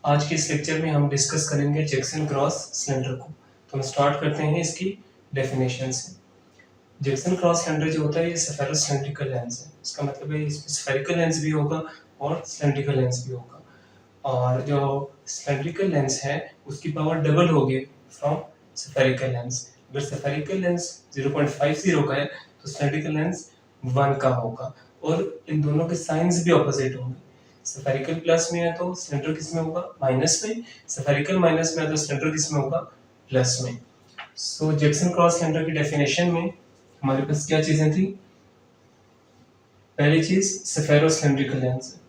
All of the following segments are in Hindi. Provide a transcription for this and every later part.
आज के इस लेक्चर में हम डिस्कस करेंगे जैक्सन क्रॉस सिलेंडर को। तो हम स्टार्ट करते हैं इसकी डेफिनेशन से। जैक्सन क्रॉस सिलेंडर जो होता है ये स्फेरोसिलेंड्रिकल लेंस है। इसका मतलब है इसमें स्फेरिकल लेंस भी होगा और सिलेंड्रिकल लेंस भी होगा। और जो सिलेंड्रिकल लेंस है उसकी पावर डबल होगी फ्रॉम स्फेरिकल लेंस। अगर स्फेरिकल लेंस 0.50 का है तो सिलेंड्रिकल लेंस 1 का होगा, और इन दोनों के साइंस भी ऑपोजिट होंगे। स्फेरिकल प्लस में है तो सिलेंडर किस में होगा? माइनस में। स्फेरिकल माइनस में है तो सिलेंडर किस में होगा? प्लस में। सो जैक्सन क्रॉस सिलेंडर की डेफिनेशन में हमारे पास क्या चीजें थी? पहली चीज स्फेरोसिलेंड्रिकल लेंस है,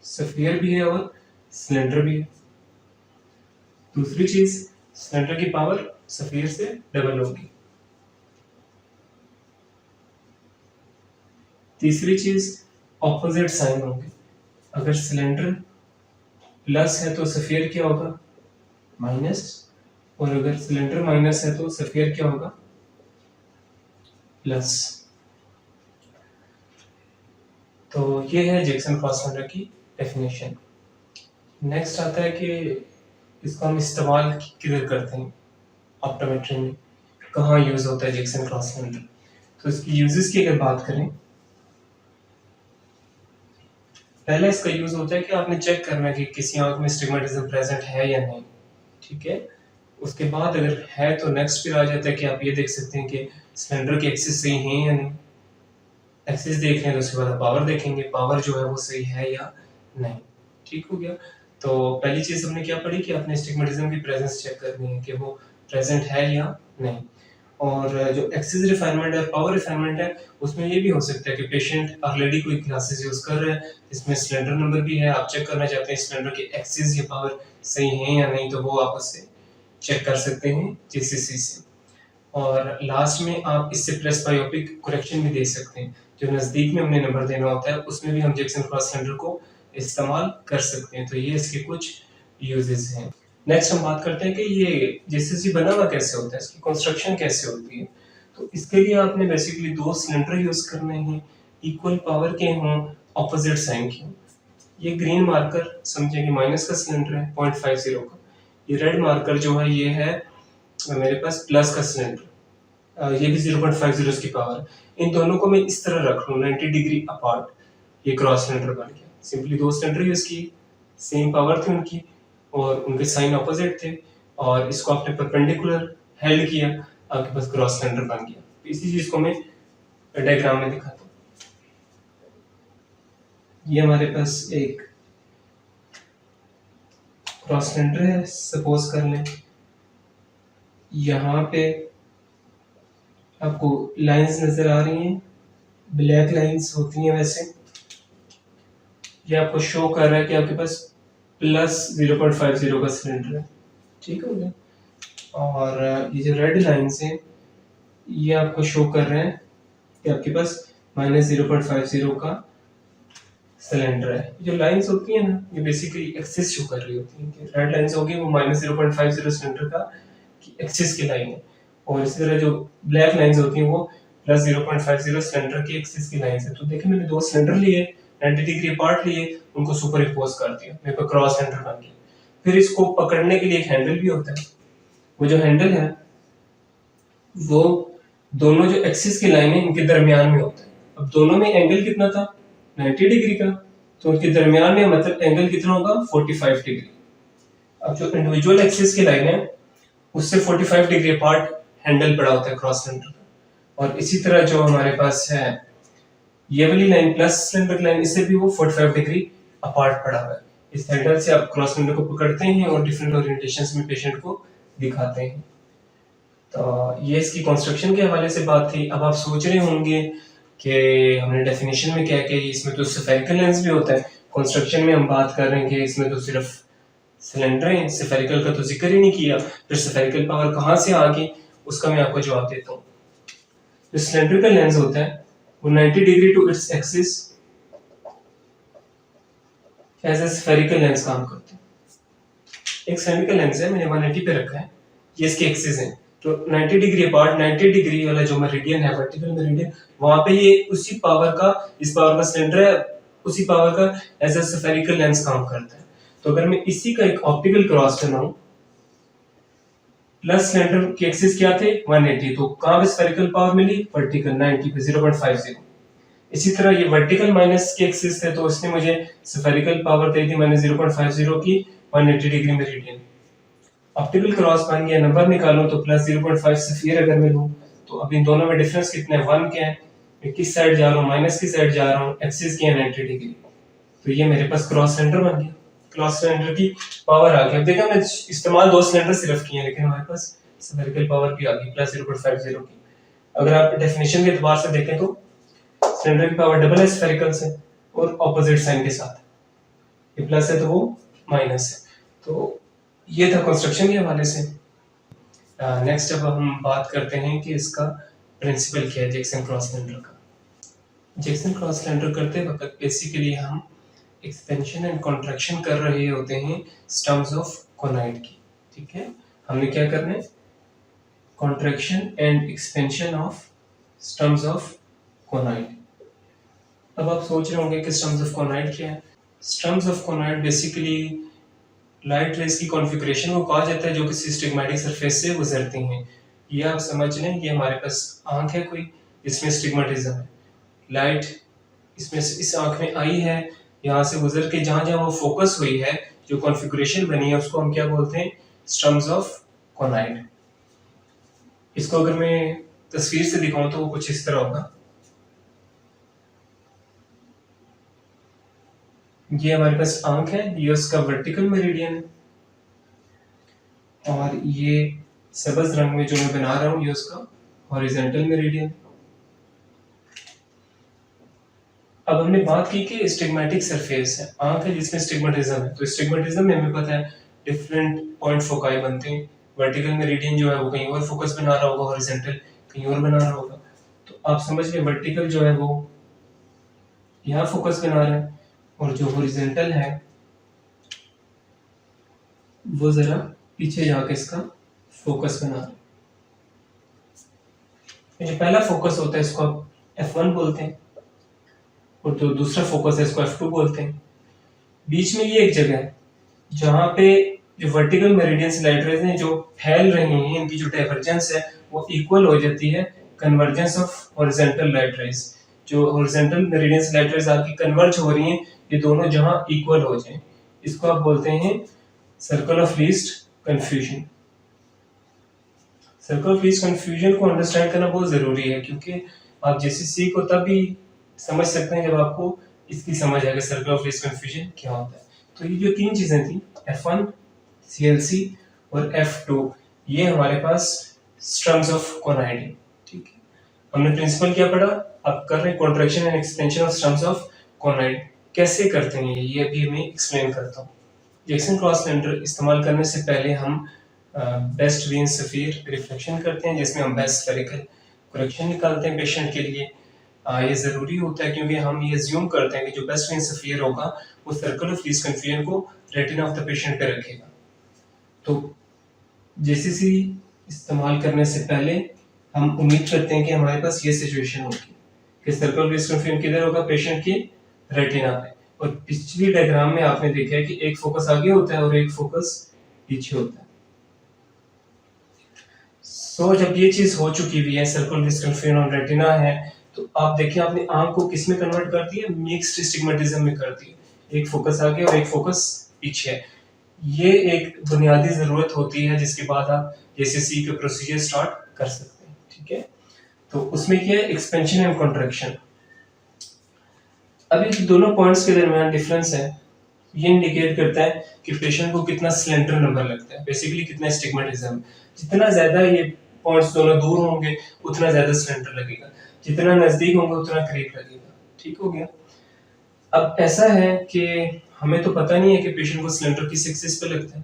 स्फीयर भी है और सिलेंडर भी है। दूसरी चीज सिलेंडर की पावर स्फीयर से डबल होगी। तीसरी चीज ऑपोजिट साइन होंगे। अगर सिलेंडर प्लस है तो स्फीयर क्या होगा? माइनस। और अगर सिलेंडर माइनस है तो स्फीयर क्या होगा? प्लस। तो ये है जैक्सन क्रॉस सिलेंडर की डेफिनेशन। नेक्स्ट आता है कि इसको हम इस्तेमाल किधर करते हैं ऑप्टोमेट्री में, कहाँ यूज होता है जैक्सन क्रॉस सिलेंडर। तो इसकी यूजेस की अगर बात करें, पहले इसका यूज होता है कि आपने चेक करना है कि किसी आंख में एस्टिग्मेटिज्म प्रेजेंट है या नहीं, ठीक है। उसके बाद अगर है तो नेक्स्ट फिर आ जाता है कि आप ये देख सकते हैं कि सिलेंडर की एक्सिस सही है या नहीं। एक्सिस देख लें तो उसके बाद पावर देखेंगे, पावर जो है वो सही है या नहीं। ठीक हो गया। तो पहली चीज हमने क्या पढ़ी कि आपने एस्टिग्मेटिज्म की प्रेजेंस चेक करनी है कि वो प्रेजेंट है या नहीं। और जो एक्सिस रिफाइनमेंट है, पावर रिफाइनमेंट है, उसमें ये भी हो सकता है कि पेशेंट ऑलरेडी कोई क्लासेस यूज कर रहे हैं जिसमें सिलेंडर नंबर भी है, आप चेक करना चाहते हैं सिलेंडर की एक्सिस या पावर सही है या नहीं, तो वो आप उससे चेक कर सकते हैं जीसीसी से। और लास्ट में आप इससे प्रेस बायोपिक करेक्शन भी दे सकते हैं। जो नजदीक में हमने नंबर देना होता है उसमें भी हम जैक्सन क्रॉस सिलेंडर को इस्तेमाल कर सकते हैं। तो ये इसके कुछ यूजेस हैं। नेक्स्ट हम बात करते हैं कि ये जीसीसी बना हुआ कैसे होता है, इसकी कंस्ट्रक्शन कैसे होती है। तो इसके लिए आपने बेसिकली 2 सिलेंडर यूज करने हैं, इक्वल पावर के हों, ऑपोजिट साइन के हों। ये ग्रीन मार्कर समझे कि माइनस का सिलेंडर है 0.50 का। ये रेड मार्कर जो है ये है मेरे पास प्लस का सिलेंडर, ये भी 0.50 इसकी पावर। इन दोनों को मैं इस तरह रख लूँ 90 डिग्री अपार्ट, ये क्रॉस सिलेंडर बन गया। सिंपली 2 सिलेंडर यूज किए, सेम पावर थी उनकी और उनके साइन ऑपोजिट थे, और इसको आपने परपेंडिकुलर हेल्ड किया, आपके पास क्रॉस सिलेंडर बन गया। इसी चीज को मैं डायग्राम में दिखाता हूँ। ये हमारे पास एक क्रॉस सिलेंडर है, सपोज कर लें। यहाँ पे आपको लाइंस नजर आ रही हैं, ब्लैक लाइंस होती हैं वैसे। ये आपको शो कर रहा है कि आपके पास प्लस 0.50 का सिलेंडर है, ठीक हो गया। और ये जो रेड लाइंस हैं ये आपको शो कर रहे हैं कि आपके पास माइनस 0.50 का सिलेंडर है। जो लाइंस होती है ना ये बेसिकली एक्सिस शो कर रही होती है। रेड लाइंस होगी वो माइनस 0.50 सिलेंडर का एक्सिस की लाइन है, और इसी तरह जो ब्लैक लाइंस होती हैं वो प्लस 0.50 सिलेंडर की एक्सिस की लाइन है। तो देखिए मैंने 2 सिलेंडर लिए, 90 डिग्री अपार्ट लिए, उनको सुपर इम्पोज कर दिया, मेरे को क्रॉस सिलेंडर बन गया। फिर इसको पकड़ने के लिए एक हैंडल भी होता है। वो जो हैंडल है वो दोनों जो एक्सिस की लाइन है इनके दरमियान में होता है। अब दोनों में एंगल कितना था? 90 डिग्री का, तो उनके दरमियान में मतलब एंगल कितना होगा? 45 डिग्री। अब जो इंडिविजुअल एक्सिस की लाइन है उससे 45 डिग्री अपार्ट हैंडल पड़ा होता है क्रॉस सिलेंडर का। और इसी तरह जो हमारे पास है ये वाली लाइन प्लस सिलेंडर लाइन, इससे भी वो 45 डिग्री अपार्ट पड़ा हुआ है। इस हैंडल से आप क्रॉस सिलेंडर को पकड़ते हैं और डिफरेंट ओरिएंटेशंस में पेशेंट को दिखाते हैं। तो ये इसकी कंस्ट्रक्शन के हवाले से बात थी। अब आप सोच रहे होंगे कि हमने डेफिनेशन में क्या किया, इसमें तो स्फेरिकल लेंस भी होता है, कंस्ट्रक्शन में हम बात कर रहे हैं कि इसमें तो सिर्फ सिलेंडर है, स्फेरिकल का तो जिक्र ही नहीं किया। फिर स्फेरिकल पावर कहाँ से आ गई, उसका मैं आपको जवाब देता हूँ। जो सिलेंड्रिकल लेंस होता है वो 90 degree to its axis as a spherical lens काम करते हैं। एक सिलेंड्रिकल लेंस है, मैंने 180 पे रखा है, ये इसकी एक्सिस है। तो 90 डिग्री अपार्ट 90 डिग्री वाला जो मेरिडियन है, वर्टिकल मेरिडियन, वहां पे ये उसी पावर का, इस पावर का सिलेंडर है, उसी पावर का एज ए स्फेरिकल लेंस काम करता है। तो अगर मैं इसी का एक ऑप्टिकल क्रॉस बनाऊं, प्लस सिलेंडर के एक्सिस क्या थे 180, तो कहां पे स्फेरिकल पावर मिली वर्टिकल 90 पे 0.50। इसी तरह ये वर्टिकल माइनस के एक्सिस थे, तो इसने मुझे स्फेरिकल पावर दे दी मैंने 0.50 की 180 डिग्री मेरिडियन। ऑप्टिकल क्रॉस बन गया, नंबर निकालो तो प्लस 0.5 से फिर अगर मैं लूं तो अब इन दोनों में डिफरेंस कितना है 1 क्या है, मैं किस साइड जा रहा हूं माइनस की साइड जा रहा हूं, एक्सिस की है 90 डिग्री, तो ये मेरे पास क्रॉस सिलेंडर बन गया। क्रॉस सिलेंडर की पावर आ गई। अब देखा मैं इस्तेमाल दो सिलेंडर सिर्फ किए हैं, लेकिन हमारे पास स्फेरिकल पावर भी आ गई प्लस 0.50 की। अगर आप डेफिनेशन के एतबार से देखें तो सिलेंडर की पावर डबल है स्फेरिकल से और ऑपोजिट साइन के साथ, ये प्लस है तो वो माइनस है। तो ये था कंस्ट्रक्शन के हवाले से। नेक्स्ट अब हम बात करते हैं कि इसका प्रिंसिपल क्या है जैक्सन क्रॉस सिलेंडर का। जैक्सन क्रॉस सिलेंडर करते वक्त बेसिकली हम एक्सपेंशन एंड कॉन्ट्रैक्शन कर रहे होते हैं टर्म्स ऑफ कोनाइड की, ठीक है। हमने क्या करना है, contraction and expansion of terms of कोनाइड। अब आप सोच रहे होंगे कि टर्म्स ऑफ कोनाइड क्या है। Terms of कोनाइड basically light rays की कॉन्फ़िगरेशन को कहा जाता है जो किसी स्टिग्मेटिक सरफेस से गुजरती हैं। ये आप समझ लें, ये हमारे पास आंख है कोई, इसमें स्टिग्मेटिज्म है, लाइट इसमें इस आंख में आई है, यहाँ से गुजर के जहां जहां वो फोकस हुई है, जो कॉन्फ़िगरेशन बनी है उसको हम क्या बोलते हैं, टर्म्स ऑफ कोनाइड। इसको अगर मैं तस्वीर से दिखाऊं तो वो कुछ इस तरह होगा। ये हमारे पास आंख है, ये उसका वर्टिकल मेरिडियन है, और ये सब्ज रंग में जो मैं बना रहा हूं ये उसका हॉरिजॉन्टल मेरिडियन। अब हमने बात की कि स्टिग्मेटिक सरफेस है, आंख है जिसमें स्टिग्मेटिज्म है, तो स्टिग्मेटिज्म में हमें पता है डिफरेंट पॉइंट फोकाई बनते हैं। वर्टिकल मेरिडियन जो है वो कहीं और फोकस बना रहा होगा, हॉरिजॉन्टल कहीं और बना रहा होगा। तो आप समझ लें वर्टिकल जो है वो यहाँ फोकस बना रहा है, और जो हॉरिजॉन्टल है वो जरा पीछे जाके इसका फोकस बना रहा है। जो पहला फोकस होता है इसको आप F1 बोलते हैं, और जो दूसरा फोकस है इसको F2 बोलते हैं। बीच में ये एक जगह है जहां पे जो वर्टिकल मेरिडियन से लाइट रेज हैं जो फैल रही हैं, इनकी जो डाइवर्जेंस है वो इक्वल हो जाती है convergence of horizontal light rays. जो हॉरिजॉन्टल मेरिडियन से लाइट रेज आपकी कन्वर्ज हो रही हैं, ये दोनों जहां इक्वल हो जाएं, इसको आप बोलते हैं circle of least confusion. Circle of least confusion को अंडरस्टैंड करना बहुत जरूरी है, क्योंकि आप जेसीसी को तभी समझ सकते हैं जब आपको इसकी समझ आएगा सर्कल ऑफ लीस्ट कंफ्यूजन क्या होता है। तो ये जो तीन चीजें थी F1, CLC और F2, ये हमारे पास टर्म्स ऑफ कोनाइड है, ठीक है। हमने प्रिंसिपल क्या पढ़ा, अब कर रहे हैं contraction and expansion of terms of कोनाइड। कैसे करते हैं ये अभी मैं एक्सप्लेन करता हूँ। जैक्सन क्रॉस सिलेंडर इस्तेमाल करने से पहले हम बेस्ट वीन सफीर रिफ्लेक्शन करते हैं, जिसमें हम बेस्ट स्फेरिकल करेक्शन निकालते हैं पेशेंट के लिए। ये ज़रूरी होता है क्योंकि हम ये अज्यूम करते हैं कि जो बेस्ट वीन सफीर होगा वो सर्कल ऑफ लीस्ट कंफ्यूजन को रेटिना ऑफ द पेशेंट पे रखेगा। तो जेसीसी इस्तेमाल करने से पहले हम उम्मीद करते हैं कि हमारे पास ये सिचुएशन होगी कि सर्कल ऑफ लीस्ट कंफ्यूजन किधर होगा, पेशेंट के रेटिना पे। और पिछली डायग्राम में आपने देखा है कि एक फोकस आगे होता है और एक फोकस पीछे होता है। सो जब ये चीज हो चुकी हुई है, सर्कल लीस्ट कंफ्यूजन और रेटिना है, तो आप देखिए आपने आंख को किस में कन्वर्ट कर दिया, मिक्स्ड स्टिग्मेटिज्म में कर दिया। एक फोकस आगे और एक फोकस पीछे है। ये एक बुनियादी जरूरत होती है जिसके बाद आप जेसीसी के प्रोसीजर स्टार्ट कर सकते हैं, ठीक है। तो उसमें क्या है, एक्सपेंशन एंड कॉन्ट्रैक्शन। अभी दोनों पॉइंट्स के दरमियान डिफरेंस है, ये इंडिकेट करता है कि पेशेंट को कितना सिलेंडर नंबर लगता है, बेसिकली कितना स्टिग्मेटिज्म। जितना ज्यादा ये पॉइंट्स दोनों दूर होंगे उतना ज्यादा सिलेंडर लगेगा, जितना नजदीक होंगे उतना करीब लगेगा, ठीक हो गया। अब ऐसा है कि हमें तो पता नहीं है कि पेशेंट को सिलेंडर किस एक्सिस पे लगता है,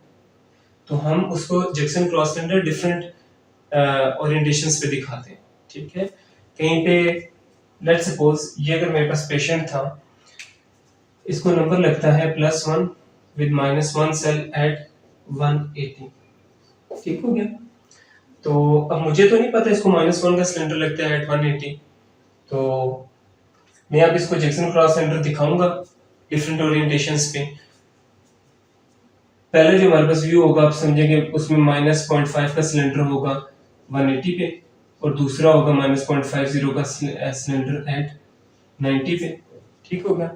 तो हम उसको Jackson cross cylinder different orientations पे दिखाते हैं, ठीक है। कहीं पे लेट्स सपोज ये अगर मेरे पास पेशेंट था, इसको नंबर लगता है +1 विद -1 सेल एट 180, ठीक हो गया। तो अब मुझे तो नहीं पता इसको -1 का सिलेंडर लगता है एट 180, तो मैं अब इसको जैक्सन क्रॉस सिलेंडर दिखाऊंगा डिफरेंट ओरिएंटेशंस पे। पहले जो हमारे पास व्यू होगा आप समझेंगे उसमें -0.5 का सिलेंडर होगा 180 पे और दूसरा होगा -0.50 का सिलेंडर एट 90 पे। ठीक होगा।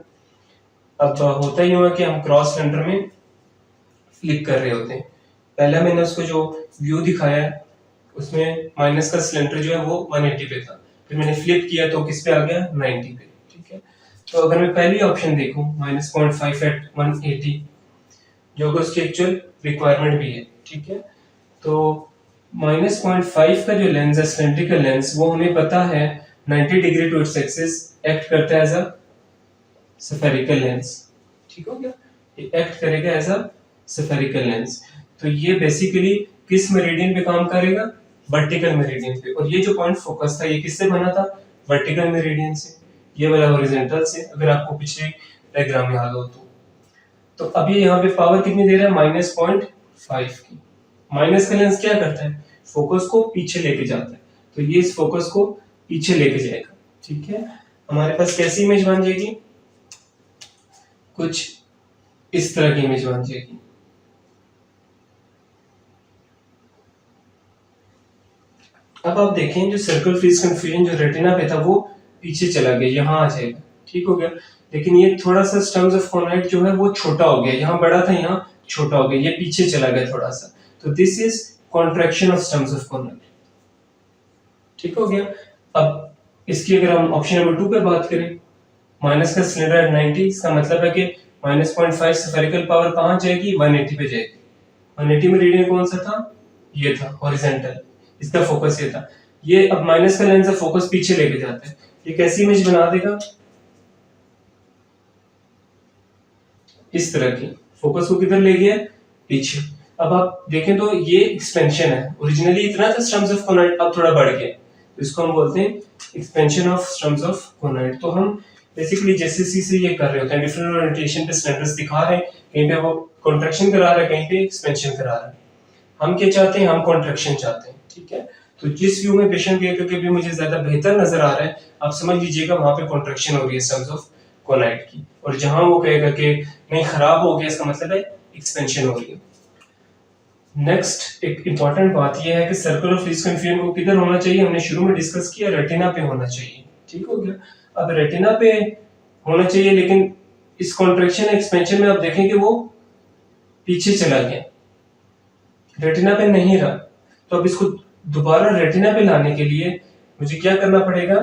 अब होता ही हुआ कि हम क्रॉस सिलेंडर में फ्लिप कर रहे होते हैं। पहला मैंने उसको जो व्यू दिखाया है उसमें माइनस का सिलेंडर जो है वो 180 पे था, फिर मैंने फ्लिप किया तो किस पे आ गया 90 पे। ठीक है। तो अगर मैं पहली ऑप्शन देखूं -0.5 एट 180 जो कि उसकी एक्चुअल रिक्वायरमेंट भी है। ठीक है। तो -0.5 का जो लेंस है सिलेंड्रिकल लेंस वो हमें पता है 90 degree to its axis act करता है एज अ स्फेरिकल लेंस। ठीक हो गया। ये एक्ट करेगा एज अ स्फेरिकल लेंस। तो ये बेसिकली किस मेरिडियन पे काम करेगा? वर्टिकल मेरिडियन पे। और ये जो पॉइंट फोकस था ये किससे बना था? वर्टिकल मेरिडियन से। ये वाला हॉरिजॉन्टल से, अगर आपको पिछले डायग्राम याद हो तो अभी यहाँ पे पावर कितनी दे रहा है? -0.5 की। माइनस का लेंस क्या करता है? फोकस को पीछे लेके जाता है। तो ये इस फोकस को पीछे लेके जाएगा। ठीक है। हमारे पास कैसी इमेज बन जाएगी? कुछ इस तरह की इमेज बन जाएगी। अब आप देखें जो सर्कल फ्रीज कंफ्यूजन जो रेटिना पे था वो पीछे चला गया, यहाँ आ जाएगा। ठीक हो गया। लेकिन ये थोड़ा सा स्टम्स ऑफ कोनाइट जो है वो छोटा हो गया, यहाँ बड़ा था यहाँ छोटा हो गया, ये पीछे चला गया थोड़ा सा। तो this is contraction of Sturm's ऑफ कोनाइट। ठीक हो गया। अब इसकी अगर हम ऑप्शन नंबर 2 पे बात करें, माइनस का सिलेंडर एट 90, इसका मतलब है कि -0.5 स्फेरिकल पावर कहाँ जाएगी? 180 पे जाएगी। 180 में रीडियन कौन सा था? ये था हॉरिजॉन्टल, इसका फोकस ये था। ये अब माइनस का लेंस है, फोकस पीछे लेके जाता है। ये कैसी इमेज बना देगा? इस तरह की। फोकस को किधर ले गया? पीछे। अब आप देखें तो ये एक्सपेंशन है, ओरिजिनली इतना था स्टम्स ऑफ कोनाइट, अब थोड़ा बढ़ गया, तो इसको हम बोलते हैं एक्सपेंशन ऑफ स्टम्स ऑफ कोनाइट। तो हम बेसिकली जेसीसी से ये कर रहे होते हैं, डिफरेंट ओरिएंटेशन पे सिलेंडर्स दिखा रहे हैं, कहीं पे वो कॉन्ट्रैक्शन करा रहा है, कहीं पे एक्सपेंशन करा रहा है। हम क्या चाहते हैं? हम कॉन्ट्रैक्शन चाहते हैं। ठीक है। तो जिस व्यू में पेशेंट कहेगा कि भी मुझे ज्यादा बेहतर नजर आ रहा है, आप समझ लीजिएगा वहां पे कॉन्ट्रैक्शन हो रही है स्टम्स ऑफ कोनाइट की। और जहां वो कहेगा कि नहीं खराब हो गया, इसका मतलब है एक्सपेंशन हो रही है। नेक्स्ट एक इंपॉर्टेंट बात यह है कि सर्कल ऑफ लीस्ट कंफ्यूजन को किधर होना चाहिए? हमने शुरू में डिस्कस किया रेटिना पे होना चाहिए। ठीक हो गया। अब रेटिना पे होना चाहिए, लेकिन इस कॉन्ट्रैक्शन एक्सपेंशन में आप देखें कि वो पीछे चला गया, रेटिना पे नहीं रहा। तो अब इसको दोबारा रेटिना पे लाने के लिए मुझे क्या करना पड़ेगा?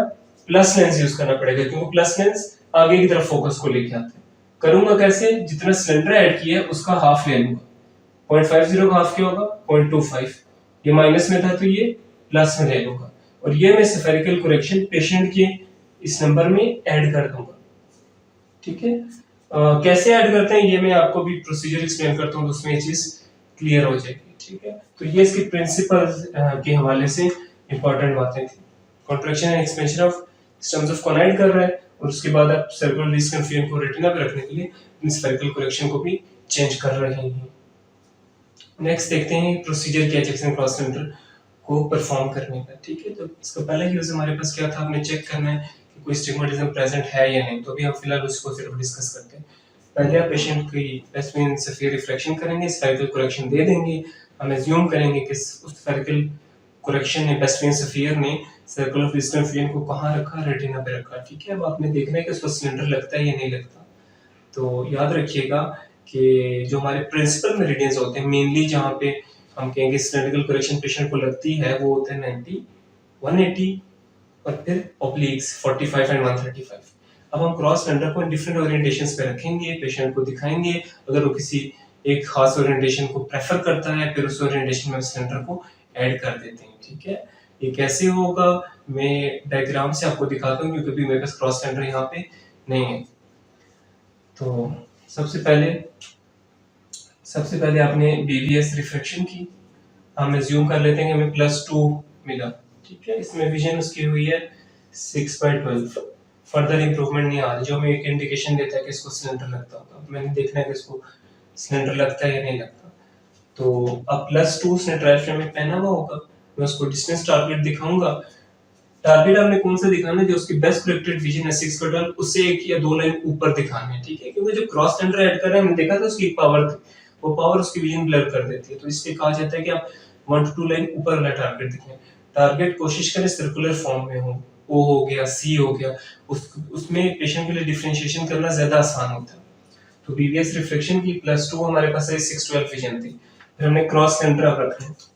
प्लस लेंस यूज करना पड़ेगा, क्योंकि प्लस लेंस आगे की तरफ फोकस को लेके आता है। करूंगा कैसे? जितना सिलेंडर ऐड किया है उसका हाफ ले लूंगा। 0.50 का हाफ क्या होगा? 0.25। ये माइनस में था तो ये प्लस में ले लूंगा, और ये मैं स्फेरिकल करेक्शन पेशेंट के इस नंबर में ऐड कर दूंगा। ठीक है। कैसे ऐड करते हैं ये मैं आपको भी प्रोसीजर एक्सप्लेन करता हूँ, तो उसमें ये चीज क्लियर हो जाएगी। ठीक है। तो ये इसके प्रिंसिपल के हवाले से इंपॉर्टेंट बातें थी। Contraction and expansion of Sturm's ऑफ कोनाइट कर रहा है, और उसके बाद आप सर्कुलर लीस्ट कंफ्यूजन को रेटिना पे रखने के लिए स्फेरिकल करेक्शन को भी चेंज कर रहे हैं। नेक्स्ट देखते हैं प्रोसीजर क्या जैक्सन क्रॉस सेंटर को परफॉर्म करने का। ठीक है। तो इसका पहला यूज हमारे पास क्या था? आपने चेक करना है कि कोई स्टिग्मेटिज्म प्रेजेंट है या नहीं। तो अभी हम फिलहाल उसको सिर्फ डिस्कस करते हैं। पहले आप पेशेंट की वेस्टमिन सफियर रिफ्रैक्शन करेंगे, स्फेरिकल करेक्शन दे देंगे। हम एज्यूम करेंगे कि उस स्फेरिकल करेक्शन ने वेस्टमिन सफियर ने सर्कल ऑफ लीस्ट कंफ्यूजन को कहाँ रखा? रेटिना पे रखा। ठीक है। अब आपने देखना है कि उसको सिलेंडर लगता है या नहीं लगता। तो याद रखिएगा कि जो हमारे प्रिंसिपल मेरिडियंस होते हैं, मेनली जहाँ पे हम कहेंगे सिलेंड्रिकल करेक्शन पेशेंट को लगती है, वो होते हैं 90, 180 और फिर ऑब्लिक्स 45 एंड 135। अब हम क्रॉस सिलेंडर को डिफरेंट ओरिएंटेशंस पे रखेंगे, पेशेंट को दिखाएंगे। अगर वो किसी एक खास ओरिएंटेशन को प्रेफर करता है, फिर उस ओरिएंटेशन में सिलेंडर को ऐड कर देते हैं। ठीक है। ये कैसे होगा मैं डायग्राम से आपको दिखाता हूँ, क्योंकि अभी मेरे पास क्रॉस सिलेंडर यहाँ पे नहीं है। तो सबसे पहले आपने बीवीएस रिफ्रैक्शन की। हम एज्यूम कर लेते हैं कि हमें +2 मिला। ठीक है। इसमें विजन उसकी हुई है 6/12। फर्दर इंप्रूवमेंट नहीं आ रही, जो हमें एक इंडिकेशन देता है कि इसको सिलेंडर लगता होगा। मैंने देखना है कि इसको सिलेंडर लगता है या नहीं लगता। तो अब +2 उसने ट्रायल फ्रेम में पहना हुआ होगा, मैं उसको डिस्टेंस टारगेट दिखाऊंगा। टारगेट आपने कौन सा दिखाना है? जो उसकी बेस्ट करेक्टेड विजन है 6/12, उससे 1 या 2 लाइन ऊपर दिखाना है। ठीक है। क्योंकि जो क्रॉस सिलेंडर ऐड कर रहे हैं, हमने देखा था उसकी पावर थी वो पावर उसकी विजन ब्लर कर देती है। तो इसलिए कहा जाता है कि आप 1 to 2 लाइन ऊपर वाला टारगेट दिखाएं। टारगेट कोशिश करें सर्कुलर फॉर्म में हो, ओ हो गया, सी हो गया, उसमें पेशेंट के लिए डिफरेंशिएशन करना ज्यादा आसान होता है। तो बीवीएस रिफ्लेक्शन की +2 हमारे पास है 612 विजन थी। फिर हमने क्रॉस सेंटर अब रखा है।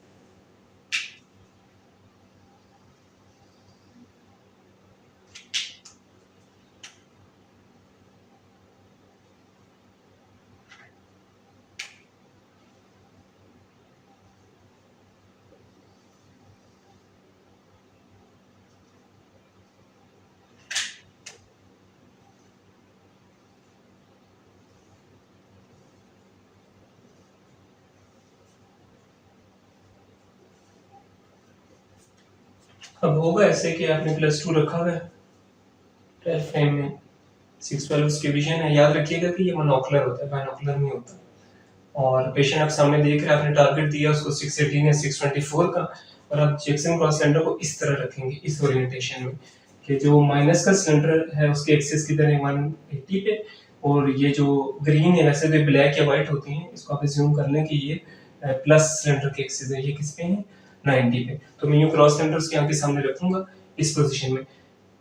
अब होगा ऐसे कि आपने +2 रखा हुआ है 12 फ्रेम में, 612 उसकी विजन है। याद रखिएगा कि ये मोनोकुलर होता है, बाइनोकुलर नहीं होता। और पेशेंट आप सामने देख रहे हैं, आपने टारगेट दिया उसको 618 या 624 का, और आप जैक्सन क्रॉस सिलेंडर को इस तरह रखेंगे, इस ओरिएंटेशन में, कि जो माइनस का सिलेंडर है उसके एक्सिस की तरह 180 पे, और ये जो ग्रीन है, वैसे तो ब्लैक या व्हाइट होती हैं, इसको आप एज्यूम कर लें कि ये प्लस सिलेंडर के एक्सिस है, ये किस पे है 90 पे। तो मैं यूं क्रॉस सिलेंडर उसके आगे सामने रखूंगा इस पोजीशन में।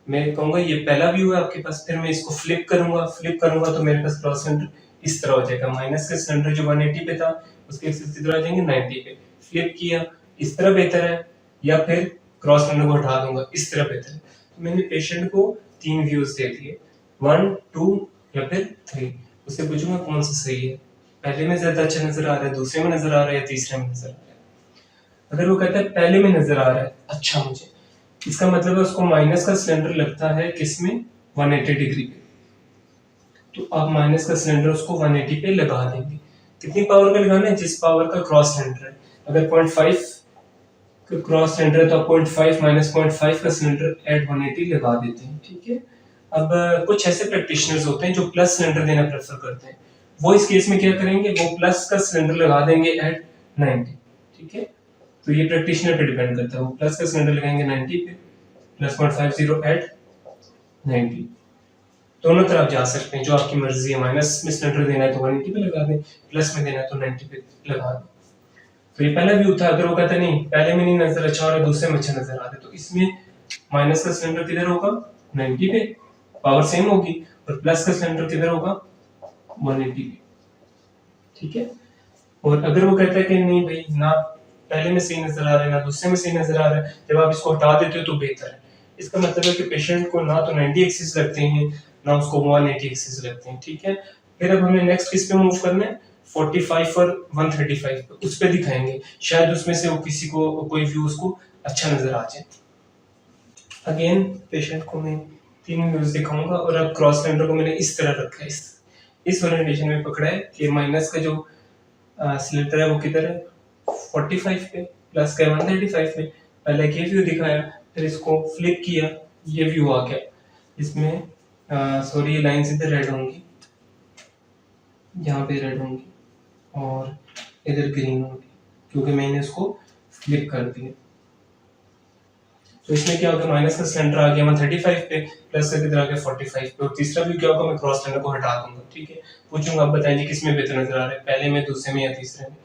मैं कहूंगा ये पहला व्यू है आपके पास, फिर मैं इसको फ्लिप करूंगा तो मेरे पास क्रॉस सिलेंडर इस तरह हो जाएगा। माइनस का सिलेंडर जो 180 पे था उसके एक्सिस की तरह आ जाएंगे 90 पे। फ्लिप किया, इस तरह बेहतर है, या फिर क्रॉस सिलेंडर को हटा दूंगा, इस तरह बेहतर है। तो मैंने पेशेंट को 3 व्यूज दे दिए, 1, 2 या फिर 3। उससे पूछूंगा कौन सा सही है, पहले में ज्यादा अच्छा नजर आ रहा है, दूसरे में नजर आ रहा है, या तीसरे में नजर आ रहा है। अगर वो कहता है पहले में नजर आ रहा है अच्छा मुझे, इसका मतलब है उसको माइनस का सिलेंडर लगता है किसमें 180 डिग्री पे। तो आप माइनस का सिलेंडर उसको 180 पे लगा देंगे। कितनी पावर का लगाना है, जिस पावर का क्रॉस सिलेंडर है। अगर 0.5 का क्रॉस सिलेंडर है तो आप 0.5 माइनस 0.5 का सिलेंडर एट 180 लगा देते हैं, ठीक है। अब कुछ ऐसे प्रैक्टिशनर्स होते हैं जो प्लस सिलेंडर देना प्रेफर करते हैं, वो इस केस में क्या करेंगे, वो प्लस का सिलेंडर लगा देंगे एट 90, ठीक है। तो ये प्रैक्टिशनर पे डिपेंड करता है, वो प्लस का सिलेंडर लगाएंगे 90 पे, +0.50 एट 90। दोनों तरफ जा सकते हैं, जो आपकी मर्जी है। माइनस में सिलेंडर देना है तो 180 पे लगा दें, प्लस में देना है तो 90 पे लगा दें। तो ये पहला व्यू था। अगर वो कहता नहीं पहले में नहीं नजर अच्छा आ रहा, दूसरे में अच्छा नजर आ रहा है, तो इसमें माइनस का सिलेंडर किधर होगा 90 पे, पावर सेम होगी, और प्लस का सिलेंडर किधर होगा 180 पे, ठीक है। और अगर वो कहता है कि नहीं भाई, ना पहले में सही नजर आ रहा है ना दूसरे में सही नजर आ रहा है, जब आप इसको हटा देते हो तो बेहतर है। इसका मतलब है कि पेशेंट को ना तो 90 एक्सिस लगते हैं, ना उसको 180 एक्सिस लगते हैं, ठीक है। फिर अब हमें नेक्स्ट किस पे मूव करना है, 45 और 135 पे, उस पे दिखाएंगे, शायद उसमें से वो किसी को कोई व्यू उसको अच्छा नजर आ जाए। अगेन पेशेंट को मैं 3 व्यूज दिखाऊंगा, और अब क्रॉस सिलेंडर को मैंने इस तरह रखा है, इस ओरिएंटेशन में पकड़ा है कि माइनस का जो सिलेंडर है वो किधर है 45 पे, प्लस का 135 पे। पहले ये व्यू दिखाया, फिर इसको फ्लिप किया, ये व्यू आ गया। इसमें सॉरी ये लाइंस इधर रेड होंगी, यहाँ पे रेड होंगी, और इधर ग्रीन होगी, क्योंकि मैंने इसको फ्लिप कर दिया। तो इसमें क्या होगा, माइनस का सिलेंडर आ गया 135 पे, प्लस का किधर आ गया 45 पे, और तीसरा व्यू क्या होगा, मैं क्रॉस सिलेंडर को हटा दूंगा, ठीक है। पूछूंगा आप बताइए किसमें बेहतर नजर आ रहा है, पहले में, दूसरे में, या तीसरे में।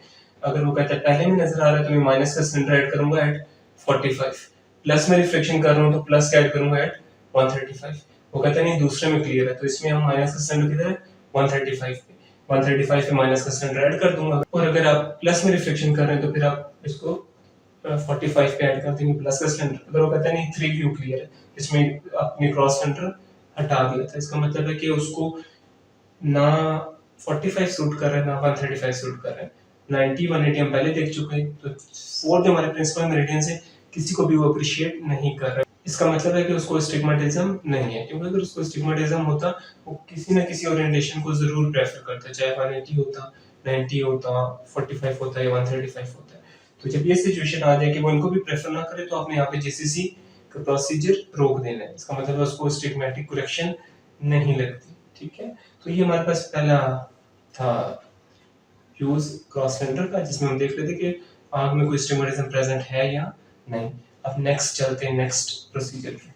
अगर वो कहता है पहले में नजर आ रहा है तो मैं माइनस का सिलेंडर ऐड करूंगा एट 45, प्लस में रिफ्लेक्शन कर रहा हूं तो प्लस का ऐड करूंगा एट 135। वो कहता है नहीं दूसरे में क्लियर है, तो इसमें हम माइनस का सिलेंडर किधर है 135 पे, 135 पे माइनस का सिलेंडर ऐड कर दूंगा। और अगर आप प्लस में रिफ्लेक्शन कर रहे हैं तो फिर आप इसको 45 पे ऐड कर देंगे प्लस का सिलेंडर। अगर वो कहता है नहीं 3 व्यू क्लियर है, इसमें अपने क्रॉस सिलेंडर हटा दिया था, इसका मतलब है कि उसको ना 45 सूट कर रहा है ना 135 सूट कर रहा है। 90 180 हम पहले देख चुके हैं, तो 4 जो हमारे प्रिंसिपल मेरिडियन से किसी को भी वो अप्रिशिएट नहीं कर रहा है। इसका मतलब है कि उसको स्टिग्मेटिज्म नहीं है, क्योंकि अगर उसको स्टिग्मेटिज्म होता वो किसी ना किसी ओरिएंटेशन को जरूर प्रेफर करता, चाहे 180 होता, 90 होता, 45 होता या 135 होता है। तो जब ये सिचुएशन आ जाए कि वो इनको भी प्रेफर ना करे, तो आपने यहाँ पे जीसीसी का प्रोसीजर रोक देना है। इसका मतलब है उसको स्टिग्मेटिक करेक्शन नहीं लगती, ठीक है। तो ये हमारे पास पहला था यूज क्रॉस सिलेंडर का, जिसमें हम देख लेते कि आंख में कोई स्टिग्मेटिज्म प्रेजेंट है या नहीं। अब नेक्स्ट चलते हैं नेक्स्ट प्रोसीजर पे।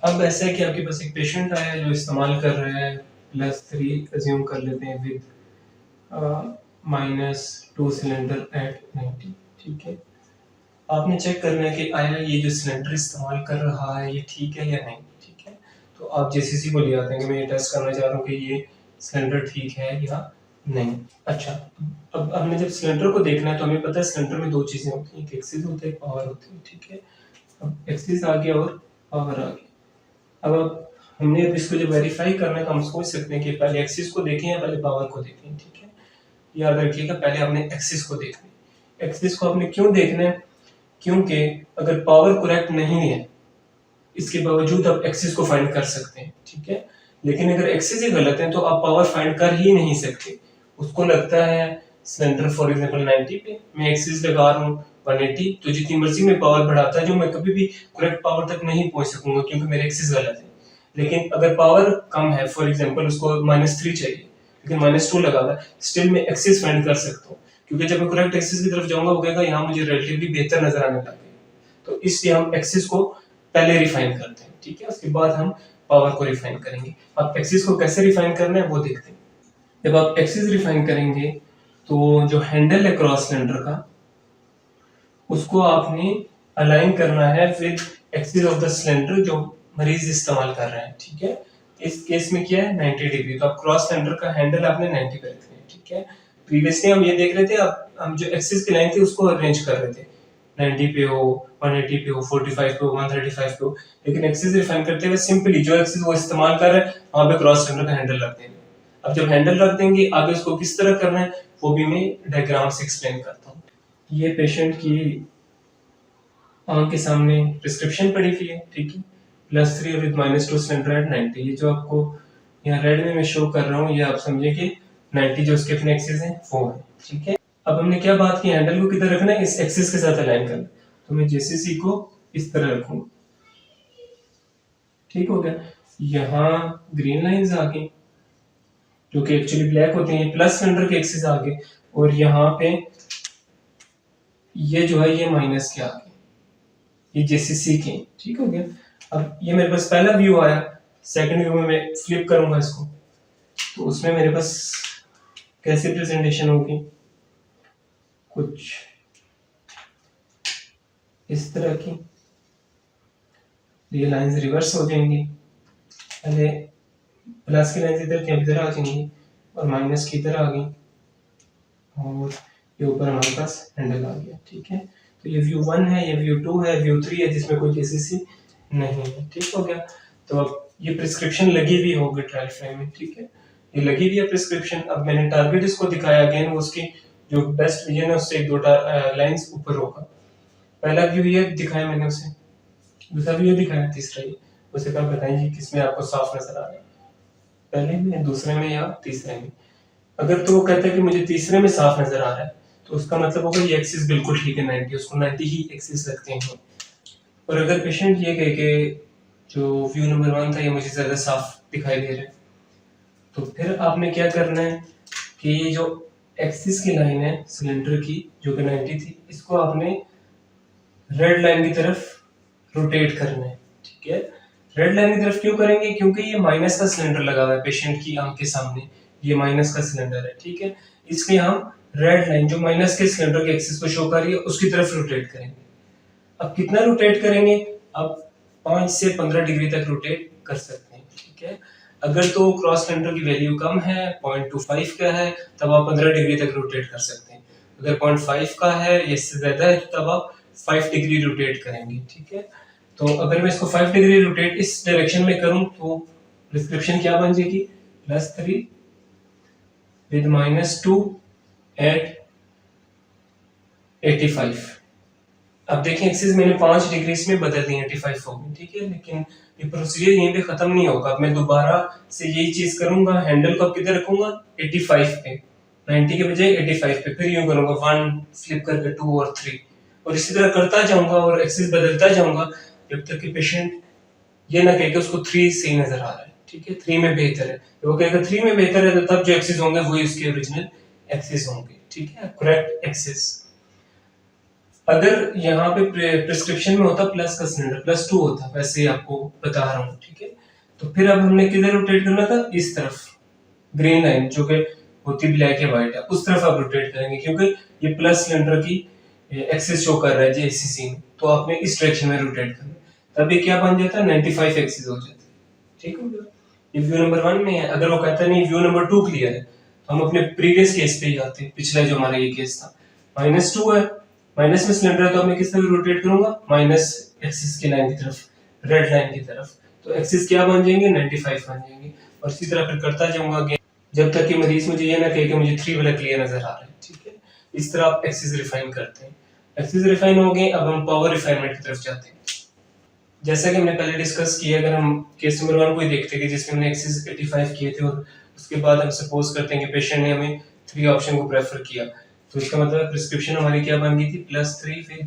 अब ऐसा है कि आपके पास एक पेशेंट आया है जो इस्तेमाल कर रहा है +3 अज्यूम कर लेते हैं विद -2 सिलेंडर एट 90। ठीक है, आपने चेक करना है कि आया ये जो सिलेंडर इस्तेमाल कर रहा है ये ठीक है या नहीं। ठीक है, तो आप जेसीसी को ले आते हैं कि मैं ये टेस्ट करना चाह रहा हूँ कि ये सिलेंडर ठीक है या नहीं। अच्छा, अब हमने जब सिलेंडर को देखना है तो हमें पता है सिलेंडर में दो चीजें होती हैं, एक एक्सिस होता है, एक पावर होती है। ठीक है, अब एक्सिस आ गया और पावर आ गया। अब हमने अब इसको जब वेरीफाई करना है तो हम सोच सकते हैं कि पहले एक्सिस को देखें या पहले पावर को देखें। ठीक है, याद रखिएगा पहले आपने एक्सिस को देखना है। एक्सिस को आपने क्यों देखना है? क्योंकि अगर पावर करेक्ट नहीं है इसके बावजूद आप एक्सिस को फाइंड कर सकते हैं। ठीक है, लेकिन अगर एक्सिस ही गलत है तो आप पावर फाइंड कर ही नहीं सकते। उसको लगता है सिलेंडर फॉर एग्जांपल 90 पे, मैं एक्सिस लगा रहा हूँ 180, तो जितनी मर्जी में पावर बढ़ाता है जो मैं कभी भी करेक्ट पावर तक नहीं पहुंच सकूंगा क्योंकि मेरा एक्सिस गलत है। लेकिन अगर पावर कम है, फॉर एग्जांपल उसको -3 चाहिए लेकिन -2 लगा हुआ है, स्टिल मैं एक्सिस फाइंड कर सकता हूँ क्योंकि जब मैं करेक्ट एक्सिस की तरफ जाऊंगा वो कहेगा यहाँ मुझे रिलेटिवली बेहतर नजर आने लग गया। तो इसलिए हम एक्सिस को पहले रिफाइन करते हैं। ठीक है, उसके बाद हम पावर को रिफाइन करेंगे। अब एक्सिस को कैसे रिफाइन करना है वो देखते हैं। जब आप एक्सिस रिफाइन करेंगे तो जो हैंडल है क्रॉस सिलेंडर का उसको आपने अलाइन करना है with axis of the cylinder जो मरीज इस्तेमाल कर रहे हैं। ठीक है, इस केस में क्या है 90 डिग्री, तो आप क्रॉस सिलेंडर का हैंडल आपने 90 पे रखना है। ठीक है, प्रीवियसली हम ये देख रहे थे, अब हम जो एक्सिस की लाइन थी उसको अरेंज कर रहे थे 90 पे हो, 180 पे हो, 45 पे हो, 135 पे हो, लेकिन एक्सिस रिफाइन करते हुए सिंपली जो एक्सिस वो इस्तेमाल कर रहे हैं वहां पे क्रॉस सिलेंडर का हैंडल रख देंगे। अब जब हैंडल रख देंगे आगे उसको किस तरह करना है वो भी मैं डायग्राम से एक्सप्लेन करता हूँ। ये पेशेंट की आंख के सामने प्रिस्क्रिप्शन पड़ी हुई है। ठीक है, +3 विद -2 सिलेंडर एट 90। ये जो आपको यहाँ रेड में मैं शो कर रहा हूँ ये आप समझिए कि 90 जो उसके अपने एक्सिस है वो है। ठीक है, अब हमने क्या बात की, हैंडल को किधर रखना है, इस एक्सिस के साथ अलाइन करना है। तो मैं जेसीसी को इस तरह रखूंगा। ठीक हो गया, यहाँ ग्रीन लाइंस आ गई जो कि एक्चुअली ब्लैक होती हैं, प्लस सिलेंडर के एक्सिस आ गए, और यहाँ पे ये जो है ये माइनस के आ गए, ये जेसीसी के। ठीक हो गया, अब ये मेरे पास पहला व्यू आया, सेकंड व्यू में मैं फ्लिप करूंगा इसको तो उसमें मेरे पास कैसी प्रेजेंटेशन होगी, कुछ इस तरह की। ये लाइंस रिवर्स हो जाएंगी, पहले प्लस की लाइंस इधर की इधर आ जाएंगी और माइनस की इधर आ गई, और ये ऊपर हमारे पास हैंडल आ गया। ठीक है, तो ये व्यू 1 है, ये व्यू 2 है, व्यू 3 है जिसमें कोई जेसीसी नहीं है। ठीक हो गया, तो अब ये प्रिस्क्रिप्शन लगी हुई होगी ट्रायल फ्रेम में। ठीक है, ये लगी हुई है प्रिस्क्रिप्शन। अब मैंने टारगेट इसको दिखाया, अगेन उसकी जो बेस्ट विजन है उससे एक दो लाइंस ऊपर होगा। पहला व्यू ये दिखाया मैंने उसे, दूसरा व्यू दिखाया, तीसरा ये। उसे कब बताएंगे किसमें आपको साफ नजर आ रहा है, पहले में, दूसरे में या तीसरे में। अगर तो वो कहता है कि मुझे तीसरे में साफ नजर आ रहा है तो उसका मतलब होगा ये एक्सिस बिल्कुल ठीक है 90, उसको 90 ही एक्सिस रखते हैं। और अगर पेशेंट ये कहे कि जो व्यू नंबर 1 था ये मुझे ज्यादा साफ दिखाई दे रहा है तो फिर आपने क्या करना है कि ये जो एक्सिस की लाइन है सिलेंडर की जो कि 90 थी, इसको आपने रेड लाइन की तरफ रोटेट करना है। ठीक है, रेड लाइन की तरफ क्यों करेंगे, क्योंकि ये माइनस का सिलेंडर लगा हुआ है पेशेंट की आंख के सामने, ये माइनस का सिलेंडर है। ठीक है, इसलिए हम रेड लाइन जो माइनस के सिलेंडर के एक्सिस को शो कर रही है उसकी तरफ रोटेट करेंगे। अब कितना रोटेट करेंगे, अब 5 से 15 डिग्री तक रोटेट कर सकते हैं। ठीक है, अगर तो क्रॉस सिलेंडर की वैल्यू कम है, 0.25 का है, तब आप 15 डिग्री तक रोटेट कर सकते हैं। अगर 0.5 का है या इससे ज्यादा है तब आप 5 डिग्री रोटेट करेंगे। ठीक है, तो अगर मैं इसको 5 डिग्री रोटेट इस डायरेक्शन में करूं तो प्रिस्क्रिप्शन क्या बन जाएगी, +3 विद -2 एट 85। अब देखें एक्सिस मैंने 5 डिग्री में बदल दी, 85 हो गई। ठीक है, लेकिन ये प्रोसीजर यहीं पे खत्म नहीं होगा, मैं दोबारा से यही चीज करूंगा, हैंडल को किधर रखूंगा 85 पे, 90 के बजाय 85 पे, फिर यूं करूंगा 1 फ्लिप करके 2 और 3, और इसी तरह करता जाऊंगा और एक्सिस बदलता जाऊंगा जब तक कि पेशेंट ये ना कहे कि उसको 3 सही नजर आ रहा है। ठीक है, 3 में बेहतर है, वो कहेगा 3 में बेहतर है तो तब जो एक्सिस होंगे वही उसके ओरिजिनल एक्सिस होंगे। ठीक है, करेक्ट एक्सिस। अगर यहाँ पे प्रिस्क्रिप्शन में होता प्लस का सिलेंडर +2 होता, वैसे ही आपको बता रहा हूँ। ठीक है, तो फिर अब हमने किधर रोटेट करना था, इस तरफ ग्रीन लाइन जो कि होती ब्लैक या व्हाइट है उस तरफ आप रोटेट करेंगे, क्योंकि ये प्लस सिलेंडर की एक्सिस शो कर रहा है जेसीसी में, तो आपने इस डायरेक्शन में रोटेट करना है, तब ये क्या बन जाता है 95 एक्सिस हो जाता है। ठीक हो गया, ये व्यू नंबर 1 में है। अगर वो कहता है नहीं व्यू नंबर 2 क्लियर है, तो हम अपने प्रीवियस केस पे ही आते हैं, पिछला जो हमारा ये केस था -2 है, माइनस में सिलेंडर है तो मैं किस तरफ रोटेट करूंगा, माइनस एक्सिस की लाइन की तरफ, रेड लाइन की तरफ, तो एक्सिस क्या बन जाएंगे 95 बन जाएंगे, और इसी तरह फिर करता जाऊंगा जब तक कि मरीज मुझे ये ना कहे कि मुझे 3 वाला क्लियर नजर आ रहा है। ठीक है, इस तरह आप एक्सिस रिफाइन करते हैं। एक्सिस रिफाइन हो गए, अब हम पावर रिफाइनमेंट की तरफ जाते हैं। जैसा कि हमने पहले डिस्कस किया, अगर हम केस नंबर 1 को ही देखते हैं जिसमें हमने एक्सिस 85 किए थे और उसके बाद हम सपोज करते हैं कि पेशेंट ने हमें 3 ऑप्शन को प्रेफर किया, तो इसका मतलब प्रिस्क्रिप्शन हमारी क्या बन गई थी +3 फिर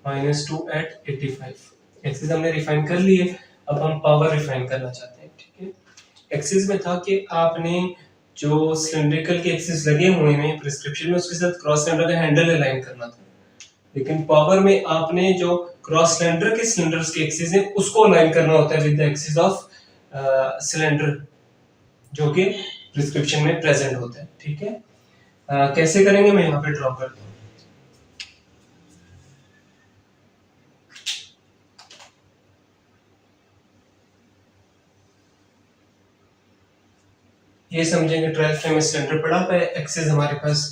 -2 एट 85। एक्सिस हमने रिफाइन कर लिए, अब हम पावर रिफाइन करना चाहते हैं। ठीक है, एक्सिस में था कि आपने जो सिलेंड्रिकल के एक्सिस लगे हुए हैं प्रिस्क्रिप्शन में उसके साथ क्रॉस सिलेंडर का हैंडल अलाइन करना था, लेकिन पावर में आपने जो क्रॉस सिलेंडर के सिलेंडर्स के एक्सिस है उसको अलाइन करना होता है with the axis of cylinder जो कि प्रिस्क्रिप्शन में प्रेजेंट होता है। ठीक है, कैसे करेंगे मैं यहाँ पे ड्रॉ करता हूँ। ये समझेंगे 12 में सिलेंडर पड़ा पे एक्सिस हमारे पास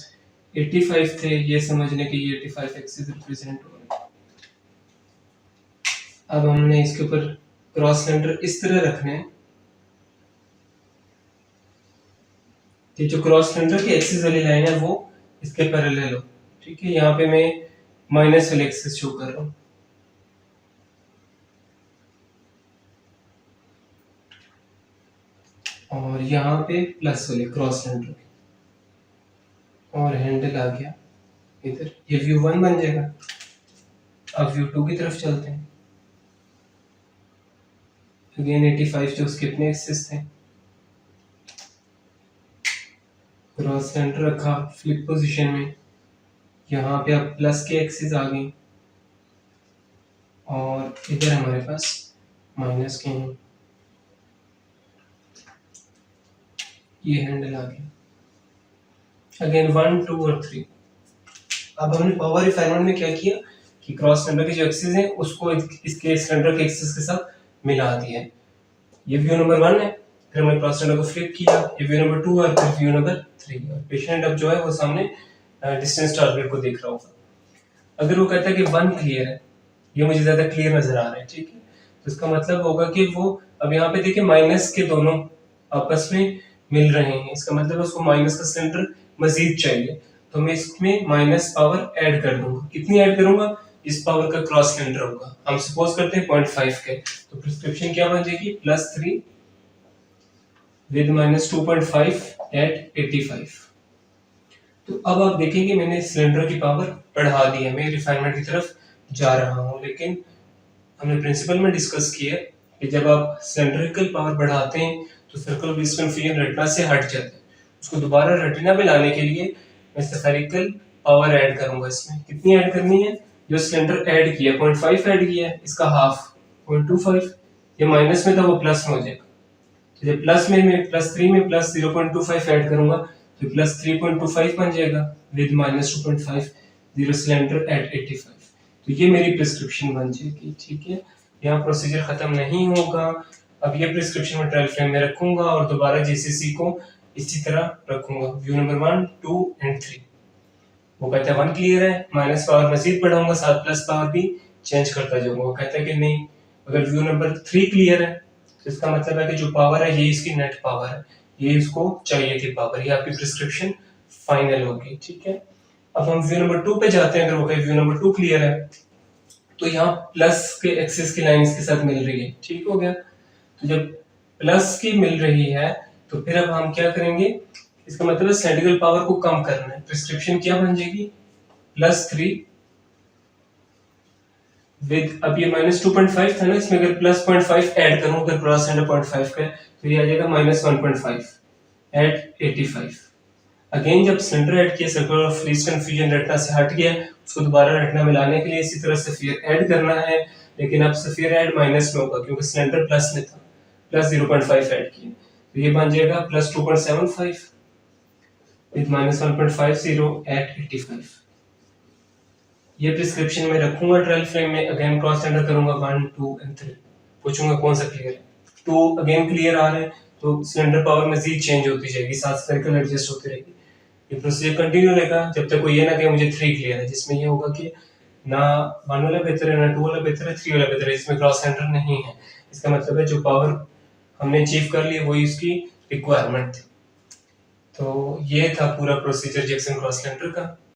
85 थे, ये समझने के ये 85 एक्सिस रिप्रेजेंट हो रहा है। अब हमने इसके ऊपर क्रॉस सिलेंडर इस तरह रखने हैं कि जो क्रॉस सिलेंडर की एक्सिस वाली लाइन है वो इसके पैरेलल हो। ठीक है, यहाँ पे मैं माइनस वाली एक्सिस शो कर रहा हूँ, और यहाँ पे प्लस वाले क्रॉस सिलेंडर, और हैंडल आ गया इधर, ये व्यू 1 बन जाएगा। अब व्यू 2 की तरफ चलते हैं। अगेन 85 जो उसके अपने एक्सिस थे, क्रॉस सेंटर रखा फ्लिप पोजीशन में, यहाँ पे अब प्लस के एक्सिस आ गई और इधर हमारे पास माइनस के हैं, ये हैंडल आ गया। अगेन 1 2 और 3। अब हमने पावर रिफाइनमेंट में क्या किया कि क्रॉस सिलेंडर के जो एक्सिस हैं उसको इसके सिलेंडर के एक्सिस के साथ मिला दिया है। ये व्यू नंबर 1 है, फिर हमने क्रॉस सिलेंडर को फ्लिप किया, ये व्यू नंबर 2 और फिर व्यू नंबर 3, और पेशेंट अब जो है वो सामने डिस्टेंस टारगेट को देख रहा होगा। अगर वो कहता है कि 1 क्लियर है, ये मुझे ज्यादा क्लियर नजर आ रहा है, ठीक है, तो इसका मतलब होगा कि वो अब यहाँ पे देखिए माइनस के दोनों आपस में मिल रहे हैं, इसका मतलब उसको माइनस का सिलेंडर मजीद चाहिए, तो मैं इसमें माइनस पावर ऐड कर दूंगा। कितनी ऐड करूंगा, इस पावर का क्रॉस सिलेंडर होगा, हम सपोज करते हैं 0.5 के, तो प्रिस्क्रिप्शन क्या बन जाएगी +3 विद -2.5 एट 85। तो अब आप देखेंगे मैंने सिलेंडर की पावर बढ़ा दी है, मैं रिफाइनमेंट की तरफ जा रहा हूं, लेकिन हमने प्रिंसिपल में डिस्कस किया कि जब आप सिलेंड्रिकल पावर बढ़ाते हैं तो सर्कल ऑफ कन्फ्यूजन रेटिना से हट जाता है, उसको दोबारा रेटिना में लाने के लिए मैं स्फेरिकल पावर ऐड करूंगा। इसमें कितनी ऐड करनी है, जो सिलेंडर ऐड किया 0.5 ऐड किया है, इसका हाफ 0.25, ये माइनस में था वो प्लस में हो जाएगा, तो जब प्लस में मैं +3 में प्लस 0.25 ऐड करूंगा तो +3.25 बन जाएगा विद -2.5 जीरो सिलेंडर एट 85। तो ये मेरी प्रिस्क्रिप्शन बन जाएगी। ठीक है, यहाँ प्रोसीजर खत्म नहीं होगा, अब ये प्रिस्क्रिप्शन में ट्रायल फ्रेम में रखूंगा और दोबारा जीसीसी को इसी तरह रखूंगा, व्यू नंबर 1 2 एंड 3। वो कहता है 1 क्लियर है, माइनस पावर मजीद बढ़ाऊंगा, साथ प्लस पावर भी चेंज करता जाऊंगा। वो कहता है कि नहीं, अगर व्यू नंबर 3 क्लियर है तो इसका मतलब है कि जो पावर है ये इसकी नेट पावर है, ये इसको चाहिए थी पावर, ये आपकी प्रिस्क्रिप्शन फाइनल होगी। ठीक है, अब हम व्यू नंबर 2 पे जाते हैं। अगर वो कहे व्यू नंबर 2 क्लियर है तो यहाँ प्लस के एक्सिस की लाइन इसके साथ मिल रही है, ठीक हो गया। तो जब प्लस की मिल रही है तो फिर अब हम क्या करेंगे, इसका मतलब सिलेंड्रिकल पावर को कम करना है, प्रिस्क्रिप्शन क्या बन जाएगी +3 विद, अब ये -2.5 था ना, इसमें अगर +0.5 ऐड करूं, अगर क्रॉस सेंटर 0.5 का है तो ये आ जाएगा -1.5 एट 85। अगेन जब सिलेंडर ऐड किया, circle of least confusion retina से हट गया, उसको दोबारा रेटिना में लाने के लिए इसी तरह सफियर ऐड करना है, लेकिन अब सफियर ऐड माइनस में होगा क्योंकि सिलेंडर प्लस में था, +0.5 ऐड किया, तो ये बन जाएगा +2.75 विद -1.50 at 85। ये प्रिस्क्रिप्शन में रखूंगा ट्रायल फ्रेम में, अगेन क्रॉस टेंडर करूंगा 1, 2 एंड 3, पूछूंगा कौन सा क्लियर है। 2 अगेन क्लियर आ रहा है तो सिलेंडर पावर में जी चेंज होती जाएगी, साथ सर्कल एडजस्ट होती रहेगी। ये प्रोसीजर कंटिन्यू रहेगा जब तक कोई ये ना कहे मुझे 3 क्लियर है, जिसमें ये होगा कि ना 1 वाला बेहतर है, ना 2 वाला बेहतर है, 3 वाला बेहतर है, इसमें क्रॉस टेंडर नहीं है। इसका मतलब है जो पावर हमने अचीव कर ली वही उसकी रिक्वायरमेंट थी। तो ये था पूरा प्रोसीजर जैक्सन क्रॉस टेंडर का।